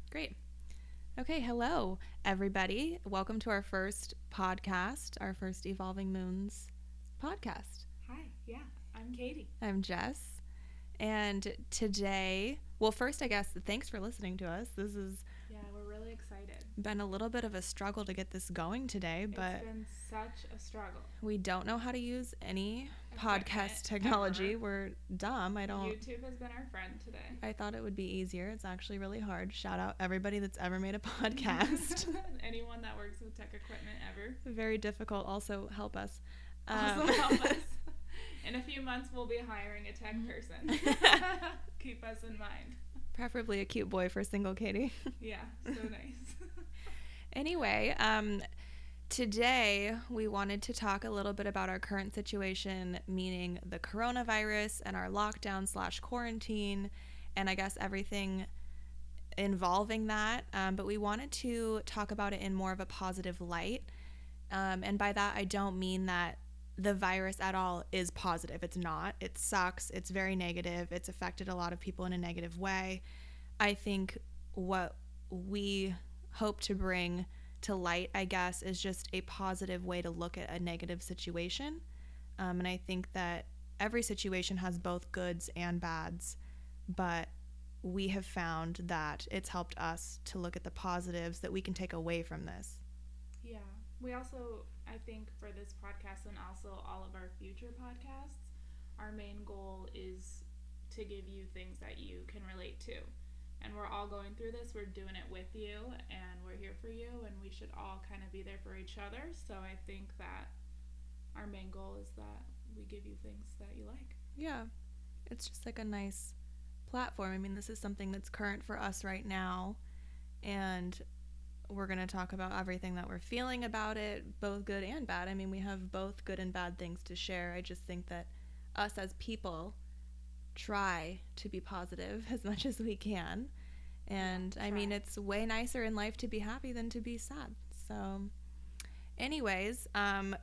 Great. Okay, hello, everybody. Welcome to our first podcast, our first Evolving Moons podcast. Hi, yeah, I'm Katie. I'm Jess. And today, well, first, I guess, thanks for listening to us. This has Yeah, we're really excited. been a little bit of a struggle to get this going today, It's but been such a struggle. we don't know how to use any Equipment podcast technology. ever. We're dumb. YouTube has been our friend today. I thought it would be easier. It's actually really hard. Shout out everybody that's ever made a podcast. Anyone that works with tech equipment ever. Very difficult. Also, help us. Also help us. In a few months, we'll be hiring a tech person. Keep us in mind. Preferably a cute boy for single Katie. Yeah, so nice. Anyway, today we wanted to talk a little bit about our current situation, meaning the coronavirus and our lockdown/quarantine, and I guess everything involving that. But we wanted to talk about it in more of a positive light. And by that, I don't mean that the virus at all is positive. It's not. It sucks. It's very negative. It's affected a lot of people in a negative way. I think what we hope to bring to light, I guess, is just a positive way to look at a negative situation. And I think that every situation has both goods and bads, but we have found that it's helped us to look at the positives that we can take away from this. Yeah. We also, I think for this podcast and also all of our future podcasts, our main goal is to give you things that you can relate to. And we're all going through this. We're doing it with you, and we're here for you, and we should all kind of be there for each other. So I think that our main goal is that we give you things that you like. Yeah. It's just like a nice platform. I mean, this is something that's current for us right now, and we're going to talk about everything that we're feeling about it, both good and bad. I mean, we have both good and bad things to share. I just think that us as people try to be positive as much as we can. And I mean, it's way nicer in life to be happy than to be sad. So anyways,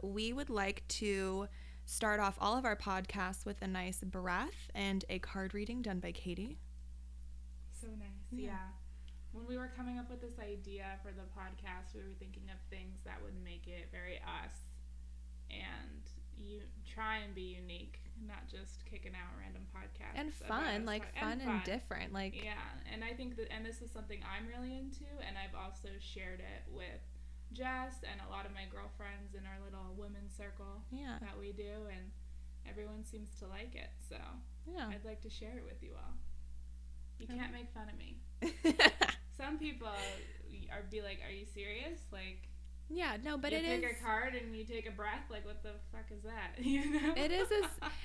we would like to start off all of our podcasts with a nice breath and a card reading done by Katie. So nice. Yeah. When we were coming up with this idea for the podcast, we were thinking of things that would make it very us and you try and be unique, not just kicking out random podcasts. And fun, fun and different. Yeah, and I think that, and this is something I'm really into, and I've also shared it with Jess and a lot of my girlfriends in our little women's circle that we do, and everyone seems to like it, so I'd like to share it with you all. You can't make fun of me. Some people be like, are you serious? Like, yeah, no, but you it is. You pick a card and you take a breath. Like, what the fuck is that? You know? It is.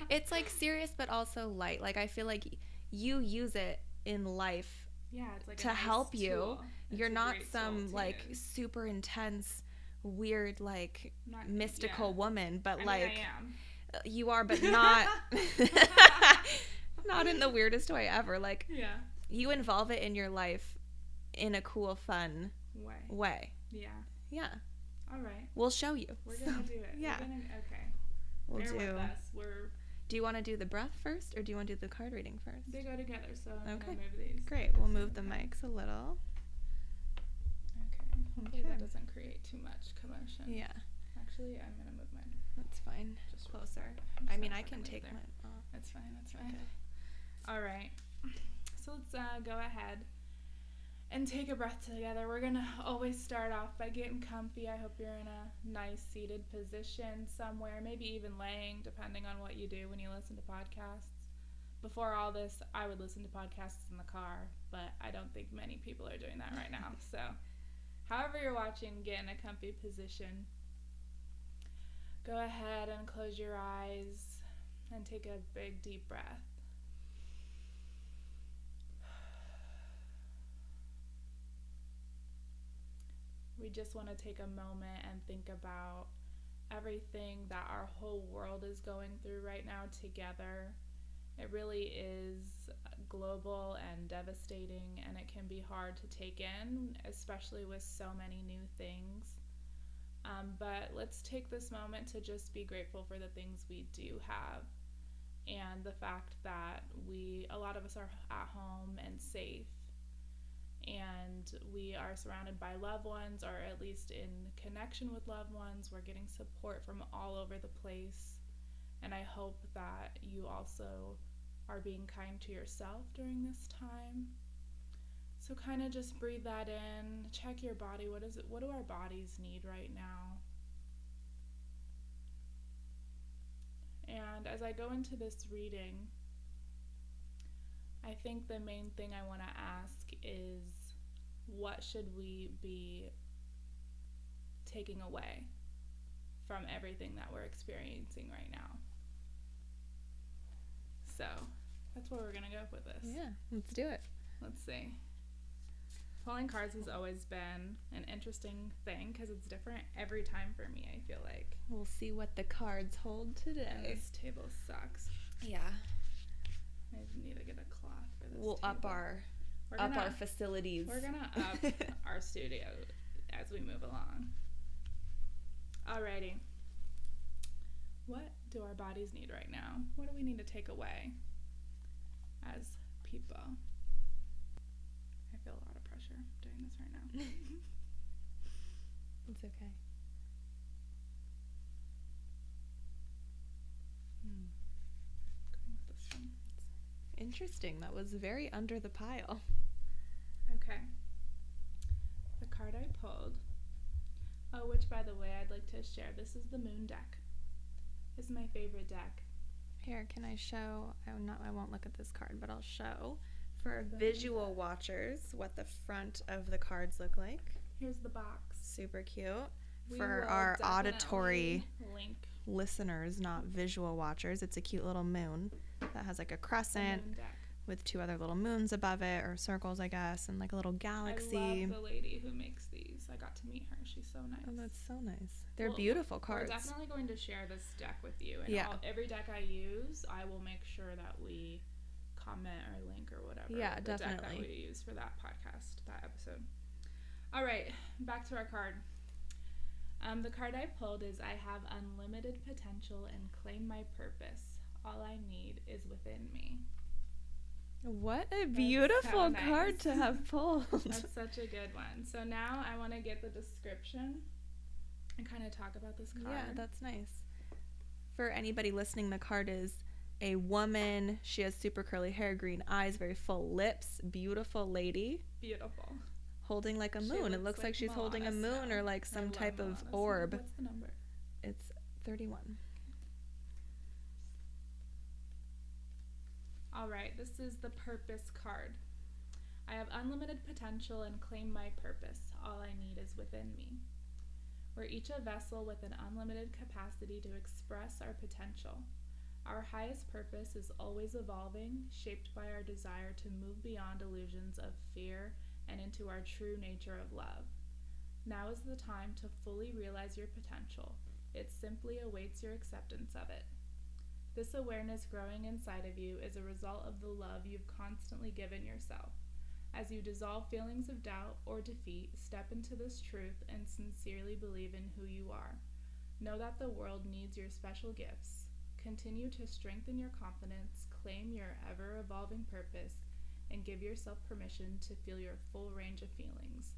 It's like serious, but also light. Like, I feel like you use it in life. Yeah, it's like to a nice help you. Tool. You're not some like super intense, weird, like mystical woman, but I am. You are, but not. Not in the weirdest way ever. Like, you involve it in your life in a cool, fun way. Yeah. Yeah. All right. We'll show you. We're gonna do it. Yeah. Okay. We'll Bear do. With us. Do you want to do the breath first, or do you want to do the card reading first? They go together, so I'm gonna move these. Great. We'll move the mics a little. Okay. Hopefully that doesn't create too much commotion. Yeah. Actually, I'm gonna move mine. That's fine. Just closer. I mean, I can take mine off. That's fine. That's fine. Okay. All right. So let's go ahead and take a breath together. We're going to always start off by getting comfy. I hope you're in a nice seated position somewhere, maybe even laying, depending on what you do when you listen to podcasts. Before all this, I would listen to podcasts in the car, but I don't think many people are doing that right now. So however you're watching, get in a comfy position. Go ahead and close your eyes and take a big, deep breath. We just want to take a moment and think about everything that our whole world is going through right now together. It really is global and devastating, and it can be hard to take in, especially with so many new things. But let's take this moment to just be grateful for the things we do have, and the fact that a lot of us are at home and safe, and and we are surrounded by loved ones, or at least in connection with loved ones. We're getting support from all over the place. And I hope that you also are being kind to yourself during this time. So kind of just breathe that in, check your body. What do our bodies need right now? And as I go into this reading, I think the main thing I want to ask is, what should we be taking away from everything that we're experiencing right now? So that's where we're going to go with this. Yeah, let's do it. Let's see. Pulling cards has always been an interesting thing because it's different every time for me, I feel like. We'll see what the cards hold today. And this table sucks. Yeah. I need to get a cloth for this We'll table. up our facilities. We're going to up our studio as we move along. Alrighty. What do our bodies need right now? What do we need to take away as people? I feel a lot of pressure doing this right now. It's okay. Going with this one. Interesting. That was very under the pile. Okay. The card I pulled. Oh, which, by the way, I'd like to share. This is the Moon deck. This is my favorite deck. Here, can I show? I won't look at this card, but I'll show for visual watchers what the front of the cards look like. Here's the box. Super cute. We For will our definitely auditory link listeners, not visual watchers, it's a cute little moon that has like a the crescent Moon deck. with two other little moons above it, or circles, I guess, and like a little galaxy. I love the lady who makes these. I got to meet her. She's so nice. Oh, that's so nice. They're beautiful cards. We're definitely going to share this deck with you. And Yeah. every deck I use, I will make sure that we comment or link or whatever. Yeah, the deck definitely. that we use for that podcast, that episode. All right, back to our card. The card I pulled is, I have unlimited potential and claim my purpose. All I need is within me. What a beautiful so nice. card to have pulled. That's such a good one. So now I want to get the description and kind of talk about this card. Yeah, that's nice. For anybody listening, the card is a woman. She has super curly hair, green eyes, very full lips, beautiful lady. Beautiful. Holding like a She moon. It looks looks like like she's holding a Moana moon snow. or like I some love type of Moana snow. orb. What's the number? It's 31. All right, this is the purpose card. I have unlimited potential and claim my purpose. All I need is within me. We're each a vessel with an unlimited capacity to express our potential. Our highest purpose is always evolving, shaped by our desire to move beyond illusions of fear and into our true nature of love. Now is the time to fully realize your potential. It simply awaits your acceptance of it. This awareness growing inside of you is a result of the love you've constantly given yourself. As you dissolve feelings of doubt or defeat, step into this truth and sincerely believe in who you are. Know that the world needs your special gifts. Continue to strengthen your confidence, claim your ever-evolving purpose, and give yourself permission to feel your full range of feelings.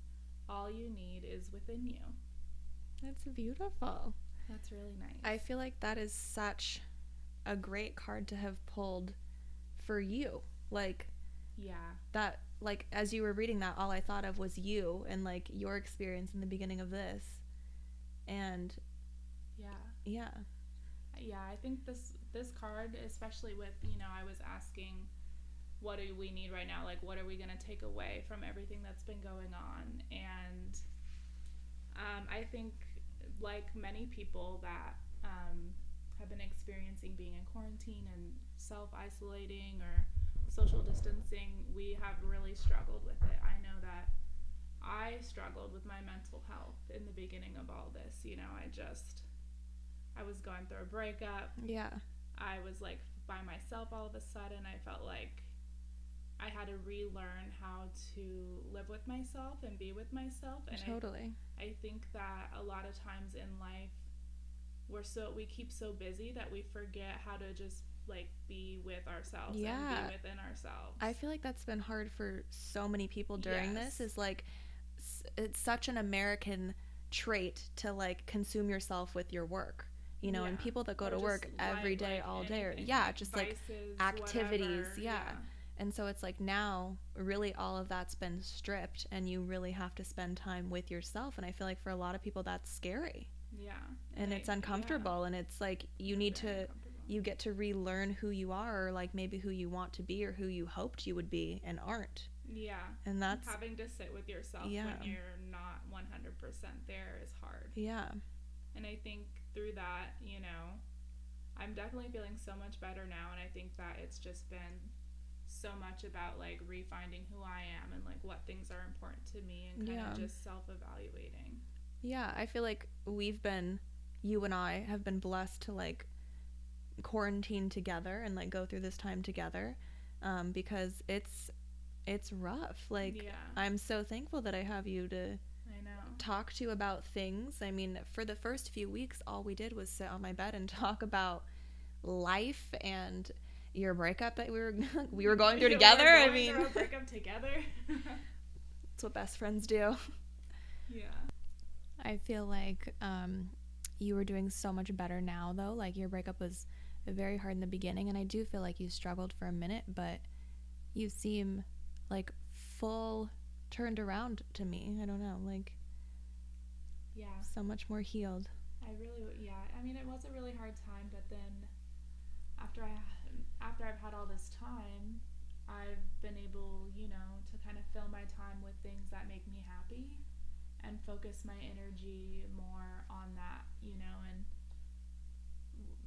All you need is within you. That's beautiful. That's really nice. I feel like that is such a great card to have pulled for you. Like, yeah. that, like, as you were reading that, all I thought of was you and like your experience in the beginning of this. And yeah. I think this card, especially with, I was asking, what do we need right now? Like, what are we going to take away from everything that's been going on? And I think, like many people that have been experiencing being in quarantine and self-isolating or social distancing, we have really struggled with it. I know that I struggled with my mental health in the beginning of all this. I was going through a breakup. Yeah. I was like by myself all of a sudden. I felt like I had to relearn how to live with myself and be with myself. And Totally. I think that a lot of times in life we keep so busy that we forget how to just like be with ourselves and be Yeah. within ourselves. I feel like that's been hard for so many people during this, Yes. is like it's such an American trait to like consume yourself with your work, and Yeah. people that go Or to just work every day like all day, or anything, yeah, like just like vices, activities, whatever. yeah. Yeah. And so it's like now really all of that's been stripped and you really have to spend time with yourself, and I feel like for a lot of people that's scary Yeah. and it's Yeah. uncomfortable, and it's like you need Very to uncomfortable. you get to relearn who you are, or like maybe who you want to be or who you hoped you would be and aren't. Yeah. And that's Having to sit with yourself yeah. when you're not 100% there is hard. Yeah. And I think through that, I'm definitely feeling so much better now. And I think that it's just been so much about like refinding who I am and like what things are important to me and kind Yeah. of just self evaluating. Yeah, I feel like you and I have been blessed to like quarantine together and like go through this time together, because it's rough. Like Yeah. I'm so thankful that I have you to I know. talk to about things. I mean, for the first few weeks, all we did was sit on my bed and talk about life and your breakup that we were going through together. We were I going mean, through a breakup together. it's what best friends do. Yeah. I feel like you were doing so much better now, though. Like your breakup was very hard in the beginning, and I do feel like you struggled for a minute, but you seem like full turned around to me. I don't know, like Yeah. so much more healed. Yeah. I mean, it was a really hard time, but then after I after I've had all this time, I've been able, to kind of fill my time with things that make me happy and focus my energy more on that, and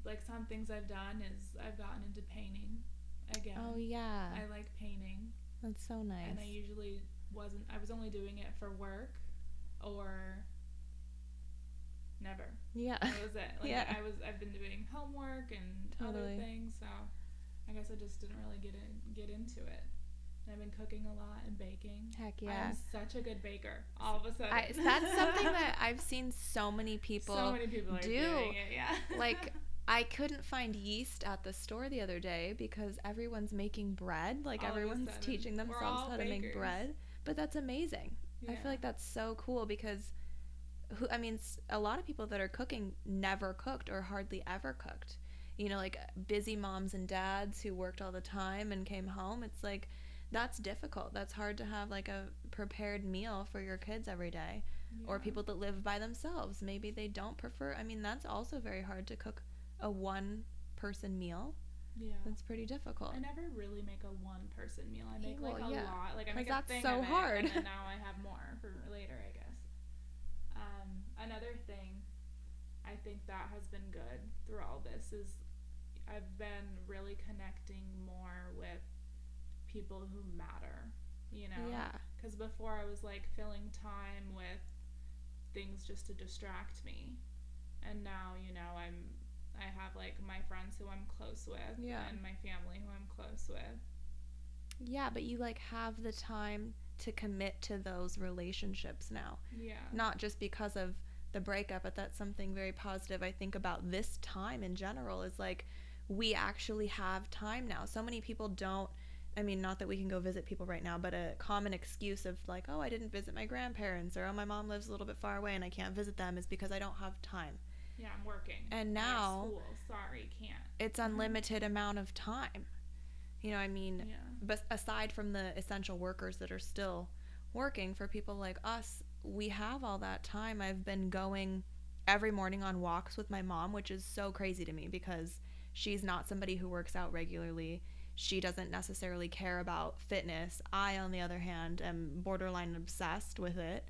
like some things I've done is I've gotten into painting again. Oh yeah, I like painting, that's so nice. and I was only doing it for work or never. Yeah, That was it. Like yeah, I've been doing homework and other totally. things, so I guess I just didn't really get into it. And I've been cooking a lot and baking. Heck yeah. I'm such a good baker. All of a sudden, That's something that I've seen so many people so many people are do. doing it. Yeah. Like I couldn't find yeast at the store the other day because everyone's making bread. Like All of a everyone's sudden, teaching we're themselves all how to make bakers. bread. But that's amazing. Yeah. I feel like that's so cool because a lot of people that are cooking never cooked or hardly ever cooked. Like busy moms and dads who worked all the time and came home. It's like that's difficult. That's hard to have like a prepared meal for your kids every day. Yeah. Or people that live by themselves. Maybe they don't prefer. I mean, that's also very hard to cook a one person meal. Yeah. That's pretty difficult. I never really make a one person meal. I make like a yeah. lot. Like I make a that's thing so of hard. it, and then now I have more for later, I guess. Another thing I think that has been good through all this is I've been really connecting more with people who matter, Yeah. Because before I was like filling time with things just to distract me, and now I have like my friends who I'm close with, Yeah. and my family who I'm close with. Yeah, but you like have the time to commit to those relationships now. Yeah. Not just because of the breakup, but that's something very positive I think about this time in general is like we actually have time now. So many people don't. I mean, not that we can go visit people right now, but a common excuse of like, oh, I didn't visit my grandparents, or oh, my mom lives a little bit far away and I can't visit them is because I don't have time. Yeah, I'm working. And I have now school. Sorry, can't. it's unlimited amount of time. I mean, Yeah. but aside from the essential workers that are still working, for people like us, we have all that time. I've been going every morning on walks with my mom, which is so crazy to me because she's not somebody who works out regularly. She doesn't necessarily care about fitness. I, on the other hand, am borderline obsessed with it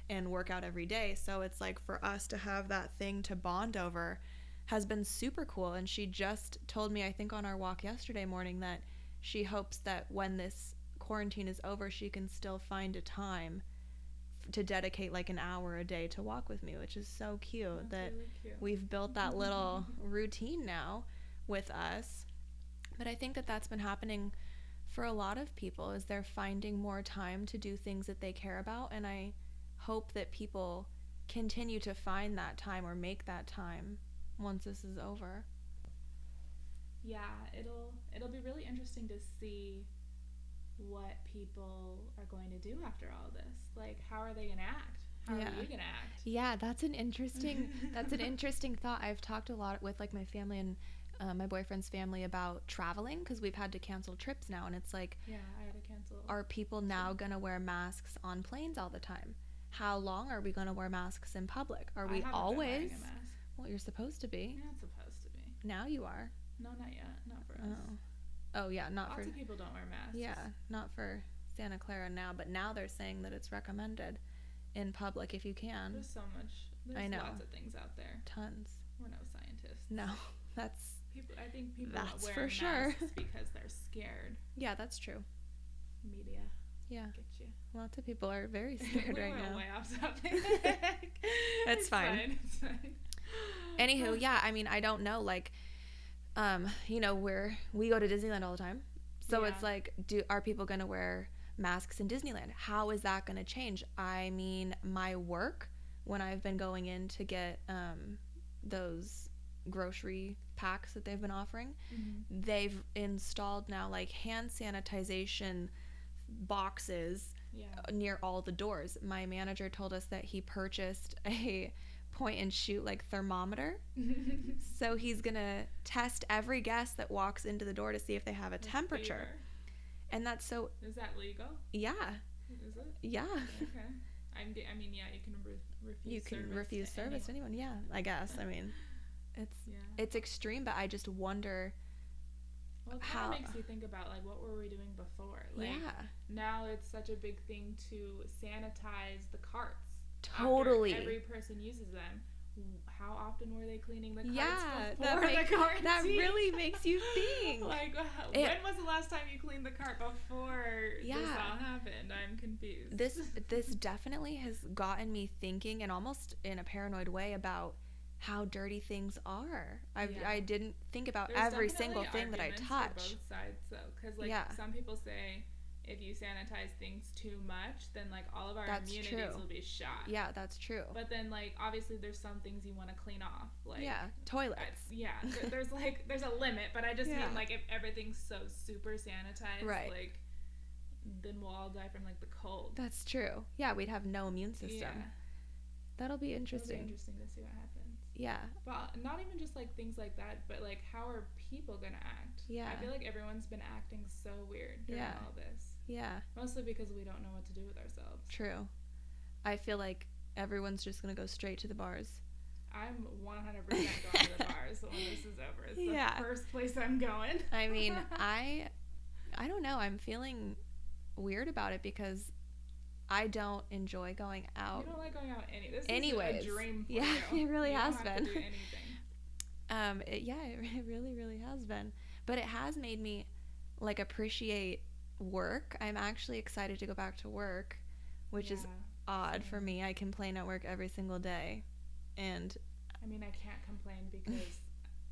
and work out every day. So it's like for us to have that thing to bond over has been super cool. And she just told me, I think on our walk yesterday morning, that she hopes that when this quarantine is over, she can still find a time to dedicate like an hour a day to walk with me, which is so cute. That's that really cute. we've built that little routine now with us. But I think that that's been happening for a lot of people is they're finding more time to do things that they care about, and I hope that people continue to find that time or make that time once this is over. yeah, it'll be really interesting to see what people are going to do after all this. Like, how are they gonna act? How are Yeah. you gonna act? Yeah, that's an interesting thought. I've talked a lot with like my family and my boyfriend's family about traveling because we've had to cancel trips now, and it's like, Yeah, I had to cancel are people too. now gonna wear masks on planes all the time? How long are we gonna wear masks in public? Are I we haven't been always? wearing a mask. Well, you're supposed to be. You're not supposed to be. Now you are. No, not yet. Not for us. Oh. Oh yeah, not for. Lots of people don't wear masks. Yeah, not for Santa Clara now, but now they're saying that it's recommended in public if you can. There's so much. I There's know. lots of things out there. Tons. We're no scientists. No, that's People. I think people That's wear for sure. masks because they're scared. yeah, that's true. Media Yeah, get you. lots of people are very scared we right went now. way off topic. It's fine. It's fine. Anywho, yeah, I mean, I don't know, like, we go to Disneyland all the time, so Yeah. it's like, are people gonna wear masks in Disneyland? How is that gonna change? I mean, my work, when I've been going in to get those grocery packs that they've been offering, Mm-hmm. they've installed now like hand sanitization boxes Yeah. near all the doors. My manager told us that he purchased a point and shoot like thermometer. So he's going to test every guest that walks into the door to see if they have a temperature. And that's so Is that legal? yeah. Is it? Yeah. Okay. I mean, yeah, you can refuse. You can service refuse service to anyone. Yeah, I guess. I mean, Yeah. it's extreme, but I just wonder Well, it how kind of makes you think about like what were we doing before? Like, yeah. now it's such a big thing to sanitize the carts. Totally. After every person uses them. How often were they cleaning the carts Yeah, before the quarantine? that really makes you think. Like, when was the last time you cleaned the cart before this all happened? I'm confused. This definitely has gotten me thinking, and almost in a paranoid way, about how dirty things are. I didn't think about There's every definitely single thing that I arguments touch. for both sides, though, because like some people say if you sanitize things too much, then like all of our immunities will be shot. Yeah, that's true. But then like obviously there's some things you want to clean off, like toilets. There's a limit, but I just mean like if everything's so super sanitized, like then we'll all die from like the cold. That's true. Yeah, we'd have no immune system. Yeah. That'll be interesting. It'll be interesting to see what happens. Yeah. But not even just like things like that, but like how are people gonna act? Yeah. I feel like everyone's been acting so weird during all this. Yeah. Mostly because we don't know what to do with ourselves. True. I feel like everyone's just gonna go straight to the bars. I'm 100% going to the bars when this is over. It's the first place I'm going. I mean, I don't know. I'm feeling weird about it because I don't enjoy going out. You don't like going out this anyways. Is a dream for you. It really has been. To do anything. It really, really has been. But it has made me like appreciate work. I'm actually excited to go back to work, which is odd for me. I complain at work every single day, and I mean, I can't complain because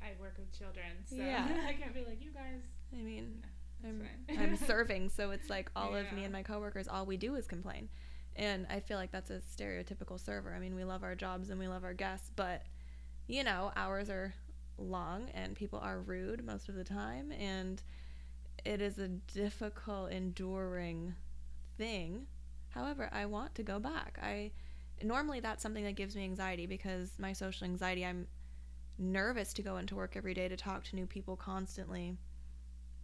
I work with children, so I can't be like, you guys. I mean, no, I'm serving, so it's like all of me and my coworkers, all we do is complain. And I feel like that's a stereotypical server. I mean, we love our jobs and we love our guests, but hours are long and people are rude most of the time, and it is a difficult, enduring thing. However, I want to go back. Normally that's something that gives me anxiety because my social anxiety, I'm nervous to go into work every day, to talk to new people constantly,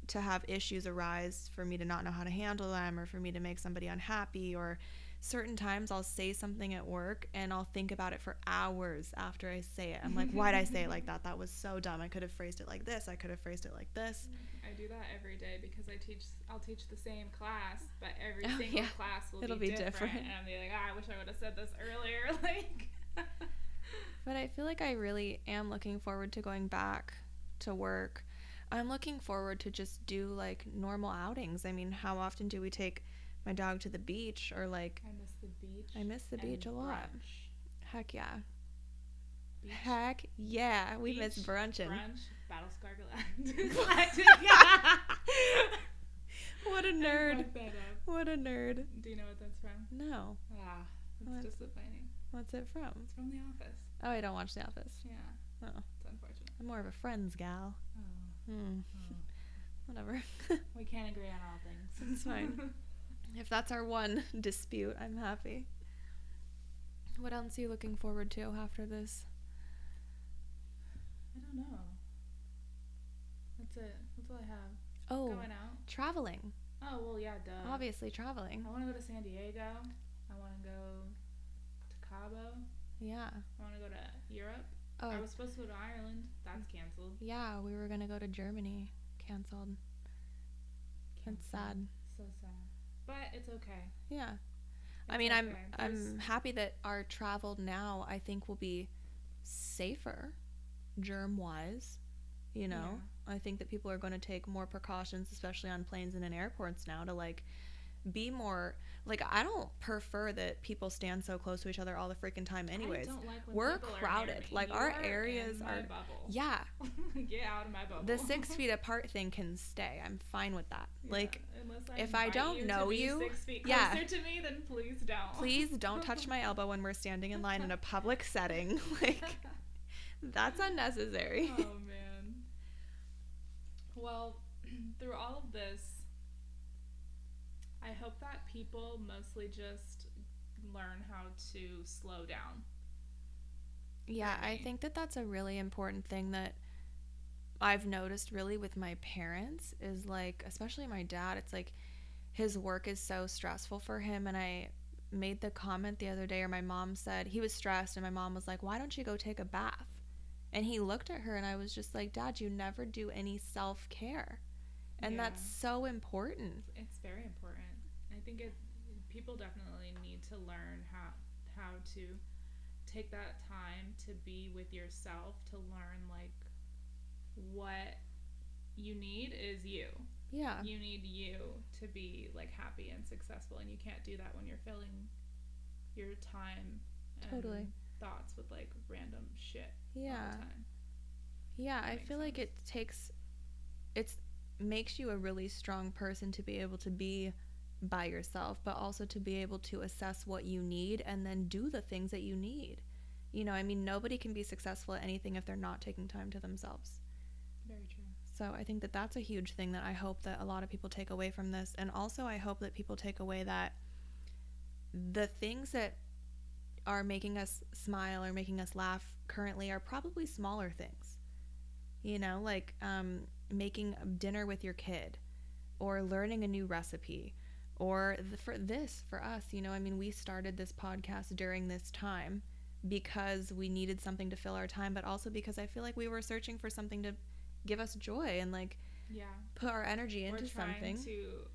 to have issues arise, for me to not know how to handle them, or for me to make somebody unhappy, or certain times I'll say something at work and I'll think about it for hours after I say it. I'm like, why'd I say it like that? That was so dumb. I could have phrased it like this. I could have phrased it like this. I do that every day because I'll teach the same class, but every single class will be different. And I'll be like, I wish I would have said this earlier. Like, but I feel like I really am looking forward to going back to work. I'm looking forward to just do like normal outings. I mean, how often do we take my dog to the beach, or like I miss the beach. I miss the beach a lot. Brunch. Heck yeah. Beach. Heck yeah. We Beach, miss brunching. Brunch, Battlescar Galactic. What a nerd. What a nerd. Do you know what that's from? No. That's disappointing. What's it from? It's from The Office. Oh, I don't watch The Office. Yeah. Oh. It's unfortunate. I'm more of a Friends gal. Oh. Hmm. Oh, Whatever. we can't agree on all It's things. fine. If that's our one dispute, I'm happy. What else are you looking forward to after this? I don't know. That's it. That's all I have. Oh, Going out. traveling. Oh, well, yeah, duh. Obviously, traveling. I want to go to San Diego. I want to go to Cabo. Yeah. I want to go to Europe. I Oh, was supposed to go to Ireland. That's canceled. yeah, we were gonna go to Germany. Canceled. That's Canceled. sad. So sad. But it's okay. Yeah. I It's mean, I'm okay. I'm happy that our travel now I think will be safer germ wise, you know. Yeah. I think that people are going to take more precautions especially on planes and in airports now to like be more like I don't prefer that people stand so close to each other all the freaking time I anyways. don't like when We're people are near crowded. me. Like You our are areas in my are bubble. yeah. Get out of my bubble. The 6 feet apart thing can stay. I'm fine with that. Yeah, Like unless I if I invite don't you know to be you, 6 feet yeah. closer to me, then please don't. Please don't touch my elbow when we're standing in line in a public setting. Like that's unnecessary. Oh man. Well, through all of this, I hope that people mostly just learn how to slow down. Yeah, I think that that's a really important thing that I've noticed really with my parents is like, especially my dad, it's like his work is so stressful for him. And I made the comment the other day, or my mom said he was stressed, and my mom was like, why don't you go take a bath? And he looked at her, and I was just like, Dad, you never do any self care. And Yeah, that's so important. it's very important. I think it people definitely need to learn how to take that time to be with yourself, to learn like what you need is you. Yeah, You need you to be like happy and successful, and you can't do that when you're filling your time and totally. thoughts with like random shit all Yeah. the time. Yeah, That I makes feel like sense. it's makes you a really strong person to be able to be by yourself, but also to be able to assess what you need and then do the things that you need. You know, I mean, nobody can be successful at anything if they're not taking time to themselves. Very true. So I think that that's a huge thing that I hope that a lot of people take away from this. And also, I hope that people take away that the things that are making us smile or making us laugh currently are probably smaller things. You know, like making dinner with your kid or learning a new recipe or for us, you know, I mean, we started this podcast during this time because we needed something to fill our time, but also because I feel like we were searching for something to give us joy and like Yeah. put our energy We're into trying something. to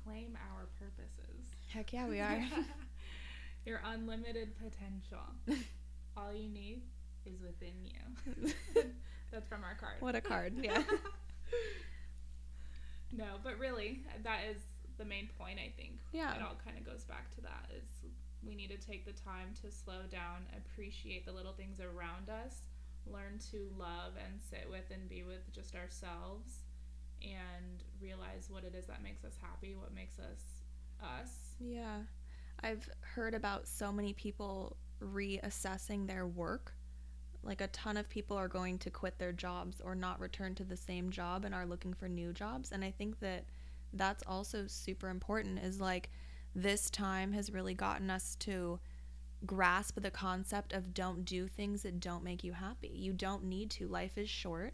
claim our purposes. Heck yeah, we are. Your unlimited potential. All you need is within you. That's from our card. What a card, yeah. No, but really, that is the main point, I think. Yeah. It all kind of goes back to that is we need to take the time to slow down, appreciate the little things around us, learn to love and sit with and be with just ourselves, and realize what it is that makes us happy, what makes us us. Yeah. I've heard about so many people reassessing their work. Like a ton of people are going to quit their jobs or not return to the same job and are looking for new jobs. And I think that that's also super important is like this time has really gotten us to grasp the concept of don't do things that don't make you happy. You don't need to. Life is short.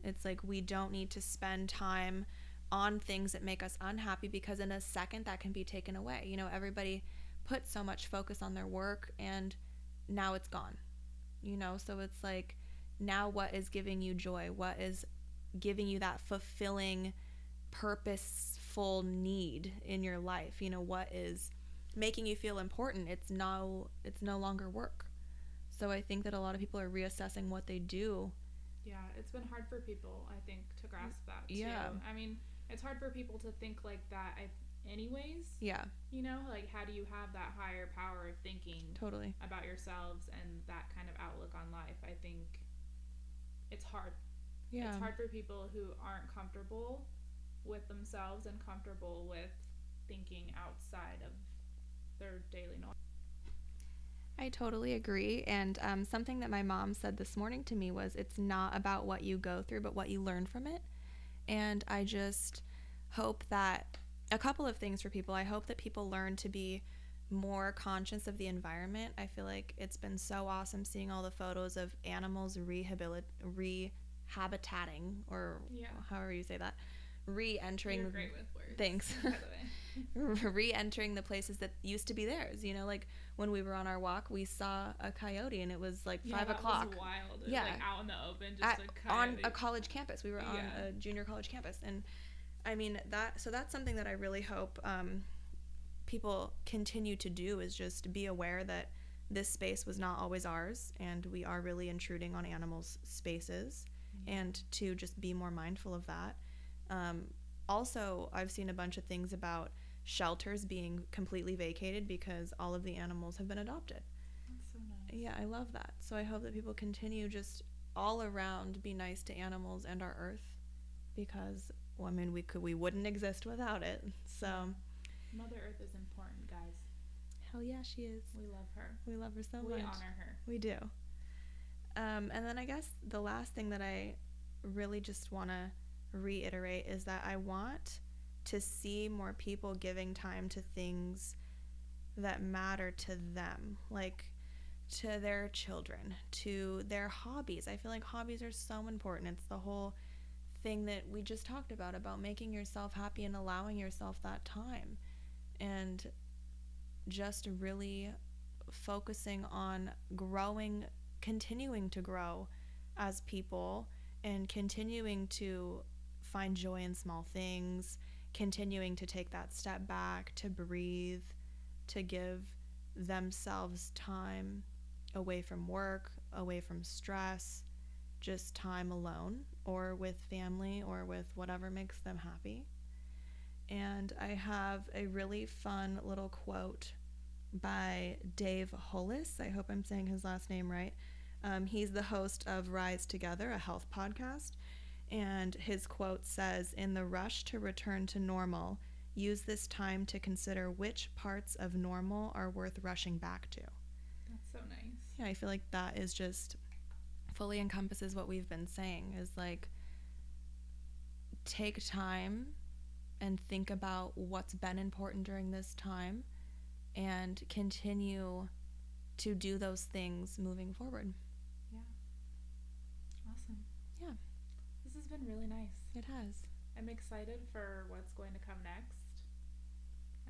It's like we don't need to spend time on things that make us unhappy because in a second that can be taken away. You know, everybody puts so much focus on their work and now it's gone. You know, so it's like now what is giving you joy? What is giving you that fulfilling, purposeful need in your life? You know, what is making you feel important? It's no longer work. So I think that a lot of people are reassessing what they do. Yeah, it's been hard for people, I think, to grasp that too. Yeah. I mean, it's hard for people to think like that anyways. Yeah. You know, like how do you have that higher power of thinking Totally. about yourselves and that kind of outlook on life? I think it's hard. Yeah. It's hard for people who aren't comfortable with themselves and comfortable with thinking outside of their daily norm. I totally agree. And something that my mom said this morning to me was it's not about what you go through, but what you learn from it. And I just hope that a couple of things for people. I hope that people learn to be more conscious of the environment. I feel like it's been so awesome seeing all the photos of animals rehabitating, or Yeah. however you say that, You're re-entering. great with words. Thanks. By the way. Re-entering the places that used to be theirs. You know, like when we were on our walk, we saw a coyote, and it was like 5 o'clock. That was wild. Yeah, Like out in the open, just a coyote. On a college campus. We were on a junior college campus, and I mean that. So that's something that I really hope people continue to do, is just be aware that this space was not always ours, and we are really intruding on animals' spaces, and to just be more mindful of that. Also, I've seen a bunch of things about shelters being completely vacated because all of the animals have been adopted. That's so nice. Yeah, I love that. So I hope that people continue just all around be nice to animals and our earth, because well, I mean we wouldn't exist without it. So Mother Earth is important, guys. hell yeah, she is. We love her. We love her so much. We honor her. We do. And then I guess the last thing that I really just want to reiterate is that I want to see more people giving time to things that matter to them, like to their children, to their hobbies. I feel like hobbies are so important. It's the whole thing that we just talked about making yourself happy and allowing yourself that time, and just really focusing on growing, continuing to grow as people, and continuing to find joy in small things, continuing to take that step back, to breathe, to give themselves time away from work, away from stress, just time alone or with family or with whatever makes them happy. And I have a really fun little quote by Dave Hollis. I hope I'm saying his last name right. He's the host of Rise Together, a health podcast. And his quote says, "In the rush to return to normal, use this time to consider which parts of normal are worth rushing back to." That's so nice. Yeah, I feel like that is just fully encompasses what we've been saying, is like take time and think about what's been important during this time and continue to do those things moving forward. Yeah. Awesome. Yeah. This has been really nice. It has. I'm excited for what's going to come next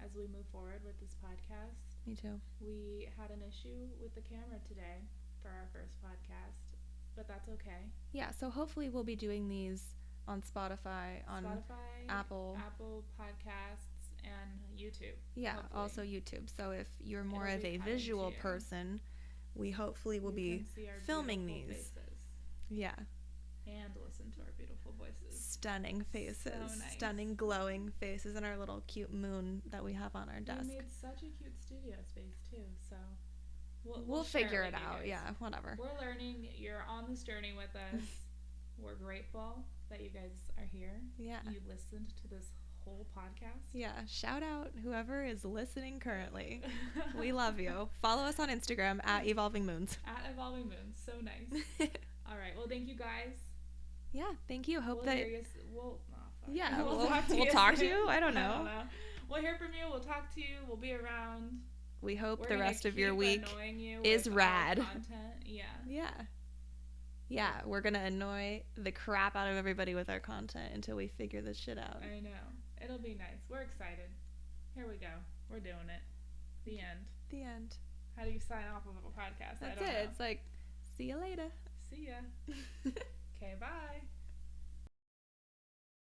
as we move forward with this podcast. Me too. We had an issue with the camera today for our first podcast, but that's okay. Yeah, so hopefully we'll be doing these on Spotify, on Apple Podcasts, and YouTube. Yeah, hopefully. Also YouTube. So if you're more It'll of be a coming visual to you. person, we hopefully will You be can see our filming beautiful these. faces Yeah. and listen to our beautiful voices. Stunning faces. So nice. Stunning glowing faces, and our little cute moon that we have on our desk. We made such a cute studio space too, so we'll share figure it with you out. guys. Yeah, whatever. We're learning. You're on this journey with us. We're grateful that you guys are here. Yeah. You listened to this whole podcast. Yeah, shout out whoever is listening currently. We love you. Follow us on Instagram at Evolving Moons. At Evolving Moons. So nice. All right. Well, thank you guys. Yeah, thank you. Hope We'll that. hear you we'll talk to you. I don't know. I don't know. We'll hear from you. We'll talk to you. We'll be around. We hope We're the gonna rest of your keep week annoying you is with rad. our content. Yeah. Yeah. Yeah, we're gonna annoy the crap out of everybody with our content until we figure this shit out. I know. It'll be nice. We're excited. Here we go. We're doing it. The end. The end. How do you sign off of a podcast? That's I don't it. know. It's like, see you later. See ya. Okay, bye.